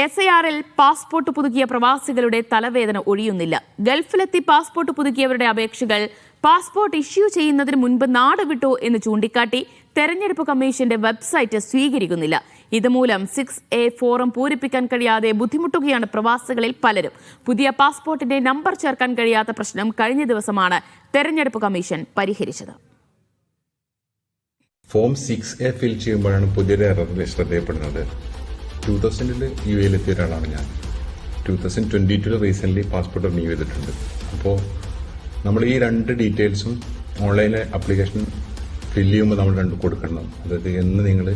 SIR-ൽ passport പുതുക്കിയ പ്രവാസികളുടെ തലവേദന ഒഴിയുന്നില്ല. ഗൾഫിലെത്തി പാസ്പോർട്ട് പുതുക്കിയവരുടെ അപേക്ഷകൾ പാസ്പോർട്ട് ഇഷ്യൂ ചെയ്യുന്നതിന് മുൻപ് നാട് വിട്ടു എന്ന് ചൂണ്ടിക്കാട്ടി തെരഞ്ഞെടുപ്പ് കമ്മീഷന്റെ വെബ്സൈറ്റ് സ്വീകരിക്കുന്നില്ല. ഇതുമൂലം 6A ഫോറം പൂരിപ്പിക്കാൻ കഴിയാതെ ബുദ്ധിമുട്ടുകയാണ് പ്രവാസികളിൽ പലരും. പുതിയ പാസ്പോർട്ടിന്റെ നമ്പർ ചേർക്കാൻ കഴിയാത്ത പ്രശ്നം കഴിഞ്ഞ ദിവസമാണ് തെരഞ്ഞെടുപ്പ് കമ്മീഷൻ പരിഹരിച്ചത്. ഫോം 6A ഫിൽ ചെയ്യുമ്പോഴാണ് പുതിയൊരു എറർ ശ്രദ്ധയപ്പെടുന്നത്. 2000-ൽ UAE-ലെത്തിയ ഒരാളാണ് ഞാൻ. 2022-ൽ റീസെൻ്റ്ലി പാസ്പോർട്ട് റിന്യൂ ചെയ്തിട്ടുണ്ട്. അപ്പോൾ നമ്മൾ ഈ രണ്ട് ഡീറ്റെയിൽസും ഓൺലൈൻ ആപ്ലിക്കേഷൻ ഫില്ല് ചെയ്യുമ്പോൾ നമ്മൾ രണ്ടും കൊടുക്കണം. അതായത് എന്ന് നിങ്ങൾ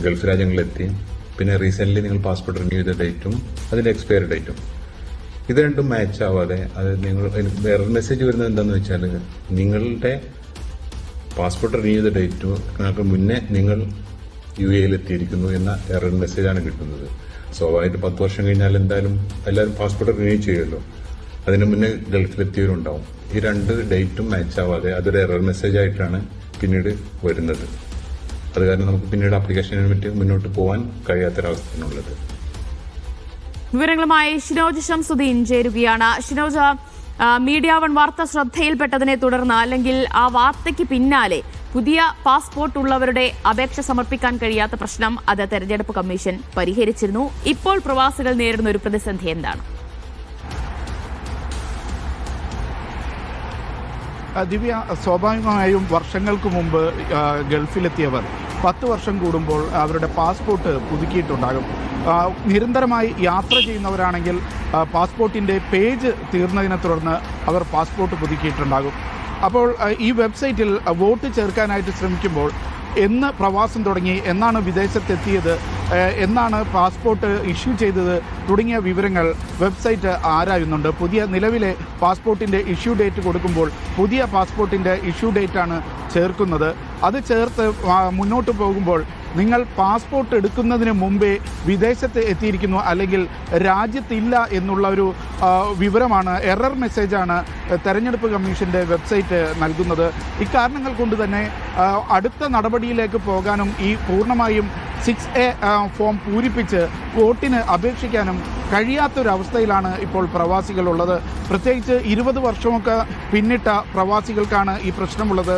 ഗൾഫ് രാജ്യങ്ങളിലെത്തി, പിന്നെ റീസെൻ്റ്ലി നിങ്ങൾ പാസ്പോർട്ട് റിന്യൂ ചെയ്ത ഡേറ്റും അതിൻ്റെ എക്സ്പയറി ഡേറ്റും, ഇത് രണ്ടും മാച്ച് ആവാതെ അത് നിങ്ങൾ എറർ മെസ്സേജ് വരുന്നത് എന്താണെന്ന് വെച്ചാൽ നിങ്ങളുടെ പാസ്പോർട്ട് റിന്യൂ ചെയ്ത ഡേറ്റും നിങ്ങൾക്ക് മുന്നേ നിങ്ങൾ UAE-ലെത്തിയിരിക്കുന്നു എന്ന എറർ മെസ്സേജാണ് കിട്ടുന്നത്. സ്വാഭാവികമായിട്ട് 10 വർഷം കഴിഞ്ഞാൽ എന്തായാലും എല്ലാവരും പാസ്പോർട്ട് റിന്യൂ ചെയ്യുമല്ലോ. അതിന് മുന്നേ ഗൾഫിലെത്തിയവരുണ്ടാവും. ഈ രണ്ട് ഡേറ്റും മാച്ച് ആവാതെ അതൊരു എറർ മെസ്സേജ് ആയിട്ടാണ് പിന്നീട് വരുന്നത്. അത് കാരണം നമുക്ക് പിന്നീട് ആപ്ലിക്കേഷനെ പറ്റി മുന്നോട്ട് പോകാൻ കഴിയാത്തൊരവസ്ഥയാണുള്ളത്. വിവരങ്ങളുമായി ഷിനോജ് ഷംസുദ്ദീൻ ചേരുകയാണ്. ഷിനോജ്, മീഡിയ വൺ വാർത്ത ശ്രദ്ധയിൽപ്പെട്ടതിനെ തുടർന്ന് അല്ലെങ്കിൽ ആ വാർത്തയ്ക്ക് പിന്നാലെ പുതിയ പാസ്പോർട്ട് ഉള്ളവരുടെ അപേക്ഷ സമർപ്പിക്കാൻ കഴിയാത്ത പ്രശ്നം അത് തെരഞ്ഞെടുപ്പ് കമ്മീഷൻ പരിഹരിച്ചിരുന്നു. ഇപ്പോൾ പ്രവാസികൾ നേരിടുന്ന ഒരു പ്രതിസന്ധി എന്താണ്? ദിവ്യ, സ്വാഭാവികമായും വർഷങ്ങൾക്ക് മുമ്പ് ഗൾഫിലെത്തിയവർ 10 വർഷം കൂടുമ്പോൾ അവരുടെ പാസ്പോർട്ട് പുതുക്കിയിട്ടുണ്ടാകും. നിരന്തരമായി യാത്ര ചെയ്യുന്നവരാണെങ്കിൽ പാസ്പോർട്ടിൻ്റെ പേജ് തീർന്നതിനെ തുടർന്ന് അവർ പാസ്പോർട്ട് പുതുക്കിയിട്ടുണ്ടാകും. അപ്പോൾ ഈ വെബ്സൈറ്റിൽ വോട്ട് ചേർക്കാനായിട്ട് ശ്രമിക്കുമ്പോൾ എന്ന് പ്രവാസം തുടങ്ങി, എന്നാണ് വിദേശത്തെത്തിയത്, എന്നാണ് പാസ്പോർട്ട് ഇഷ്യൂ ചെയ്തത് തുടങ്ങിയ വിവരങ്ങൾ വെബ്സൈറ്റ് ആരായുന്നുണ്ട്. പുതിയ നിലവിലെ പാസ്പോർട്ടിൻ്റെ ഇഷ്യൂ ഡേറ്റ് കൊടുക്കുമ്പോൾ പുതിയ പാസ്പോർട്ടിൻ്റെ ഇഷ്യൂ ഡേറ്റാണ് ചേർക്കുന്നത്. അത് ചേർത്ത് മുന്നോട്ട് പോകുമ്പോൾ നിങ്ങൾ പാസ്പോർട്ട് എടുക്കുന്നതിന് മുമ്പേ വിദേശത്ത് എത്തിയിരിക്കുന്നു അല്ലെങ്കിൽ രാജ്യത്തില്ല എന്നുള്ള ഒരു വിവരമാണ്, എറർ മെസ്സേജാണ് തെരഞ്ഞെടുപ്പ് കമ്മീഷന്റെ വെബ്സൈറ്റ് നൽകുന്നത്. ഇക്കാരണങ്ങൾ കൊണ്ട് തന്നെ അടുത്ത നടപടിയിലേക്ക് പോകാനും ഈ പൂർണ്ണമായും 6A ഫോം പൂരിപ്പിച്ച് വോട്ടിന് അപേക്ഷിക്കാനും കഴിയാത്തൊരവസ്ഥയിലാണ് ഇപ്പോൾ പ്രവാസികളുള്ളത്. പ്രത്യേകിച്ച് 20 വർഷമൊക്കെ പിന്നിട്ട പ്രവാസികൾക്കാണ് ഈ പ്രശ്നമുള്ളത്.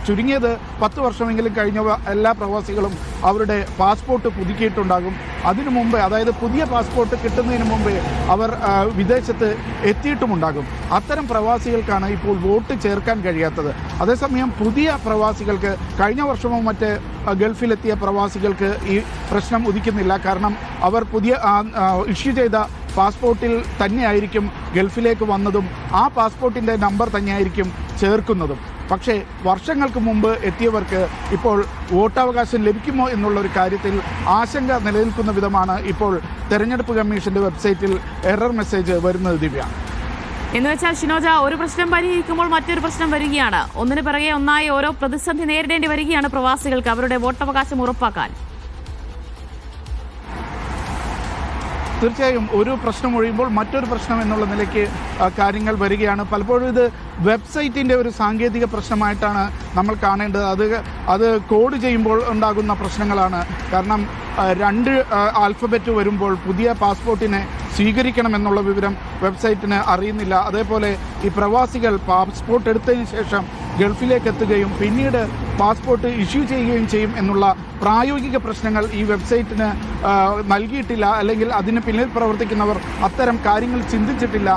ചുരുങ്ങിയത് 10 വർഷമെങ്കിലും കഴിഞ്ഞ എല്ലാ പ്രവാസികളും അവരുടെ പാസ്പോർട്ട് പുതുക്കിയിട്ടുണ്ടാകും. അതിനു മുമ്പ്, അതായത് പുതിയ പാസ്പോർട്ട് കിട്ടുന്നതിന് മുമ്പേ അവർ വിദേശത്ത് എത്തിയിട്ടുമുണ്ടാകും. അത്തരം പ്രവാസികൾക്കാണ് ഇപ്പോൾ വോട്ട് ചേർക്കാൻ കഴിയാത്തത്. അതേസമയം പുതിയ പ്രവാസികൾക്ക്, കഴിഞ്ഞ വർഷമോ മറ്റ് ഗൾഫിലെത്തിയ പ്രവാസികൾക്ക് ഈ പ്രശ്നം ഉദിക്കുന്നില്ല. കാരണം അവർ പുതിയ ഇഷ്യൂ ചെയ്ത പാസ്പോർട്ടിൽ തന്നെയായിരിക്കും ഗൾഫിലേക്ക് വന്നതും ആ പാസ്പോർട്ടിൻ്റെ നമ്പർ തന്നെയായിരിക്കും ചേർക്കുന്നതും. പക്ഷേ വർഷങ്ങൾക്ക് മുമ്പ് എത്തിയവർക്ക് ഇപ്പോൾ വോട്ടവകാശം ലഭിക്കുമോ എന്നുള്ളൊരു കാര്യത്തിൽ ആശങ്ക നിലനിൽക്കുന്ന വിധമാണ് ഇപ്പോൾ തെരഞ്ഞെടുപ്പ് കമ്മീഷന്റെ വെബ്സൈറ്റിൽ എറർ മെസ്സേജ് വരുന്നത്. ദിവ്യ, എന്ന് വെച്ചാൽ ഷിനോജ, ഒരു പ്രശ്നം പരിഹരിക്കുമ്പോൾ മറ്റൊരു പ്രശ്നം വരികയാണ്. ഒന്നിനു പിറകെ ഒന്നായി ഓരോ പ്രതിസന്ധി നേരിടേണ്ടി വരികയാണ് പ്രവാസികൾക്ക് അവരുടെ വോട്ടവകാശം ഉറപ്പാക്കാൻ. തീർച്ചയായും ഒരു പ്രശ്നം ഒഴിയുമ്പോൾ മറ്റൊരു പ്രശ്നം എന്നുള്ള നിലയ്ക്ക് കാര്യങ്ങൾ വരികയാണ്. പലപ്പോഴും ഇത് വെബ്സൈറ്റിൻ്റെ ഒരു സാങ്കേതിക പ്രശ്നമായിട്ടാണ് നമ്മൾ കാണേണ്ടത്. അത് കോഡ് ചെയ്യുമ്പോൾ ഉണ്ടാകുന്ന പ്രശ്നങ്ങളാണ്. കാരണം 2 ആൽഫബറ്റ് വരുമ്പോൾ പുതിയ പാസ്പോർട്ടിനെ സ്വീകരിക്കണമെന്നുള്ള വിവരം വെബ്സൈറ്റിന് അറിയുന്നില്ല. അതേപോലെ ഈ പ്രവാസികൾ പാസ്പോർട്ട് എടുത്തതിന് ശേഷം ഗൾഫിലേക്ക് എത്തുകയും പിന്നീട് പാസ്പോർട്ട് ഇഷ്യൂ ചെയ്യുകയും ചെയ്യും എന്നുള്ള പ്രായോഗിക പ്രശ്നങ്ങൾ ഈ വെബ്സൈറ്റിന് നൽകിയിട്ടില്ല. അല്ലെങ്കിൽ അതിന് പിന്നിൽ പ്രവർത്തിക്കുന്നവർ അത്തരം കാര്യങ്ങൾ ചിന്തിച്ചിട്ടില്ല.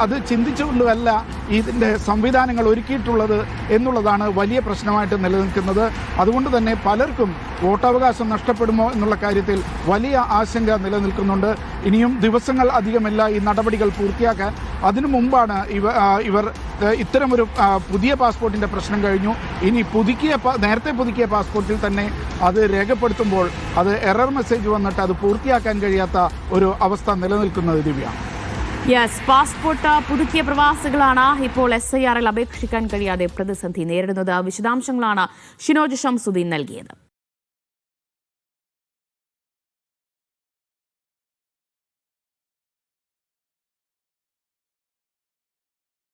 അത് ചിന്തിച്ചുകൊണ്ടുമല്ല ഇതിൻ്റെ സംവിധാനങ്ങൾ ഒരുക്കിയിട്ടുള്ളത് എന്നുള്ളതാണ് വലിയ പ്രശ്നമായിട്ട് നിലനിൽക്കുന്നത്. അതുകൊണ്ട് തന്നെ പലർക്കും വോട്ടവകാശം നഷ്ടപ്പെടുമോ എന്നുള്ള കാര്യത്തിൽ വലിയ ആശങ്ക നിലനിൽക്കുന്നുണ്ട്. ഇനിയും ദിവസങ്ങൾ അധികമല്ല ഈ നടപടികൾ പൂർത്തിയാക്കാൻ. അതിനു മുമ്പാണ് ഇവർ ഇത്തരമൊരു പുതിയ പാസ്പോർട്ടിൻ്റെ പ്രശ്നം കഴിഞ്ഞു. ഇനി നേരത്തെ പുതുക്കിയ പാസ്പോർട്ടിൽ തന്നെ അത് രേഖപ്പെടുത്തുമ്പോൾ അത് എറർ മെസ്സേജ് വന്നിട്ട് അത് പൂർത്തിയാക്കാൻ കഴിയാത്ത ഒരു അവസ്ഥ നിലനിൽക്കുന്നത്. ദിവ്യ, പാസ്പോർട്ട് പുതുക്കിയ പ്രവാസികളാണ് ഇപ്പോൾ SIR-ൽ അപേക്ഷിക്കാൻ കഴിയാതെ പ്രതിസന്ധി നേരിടുന്നത്. വിശദാംശങ്ങളാണ് ഷിനോജ് ഷംസുദ്ദീൻ നൽകിയത്.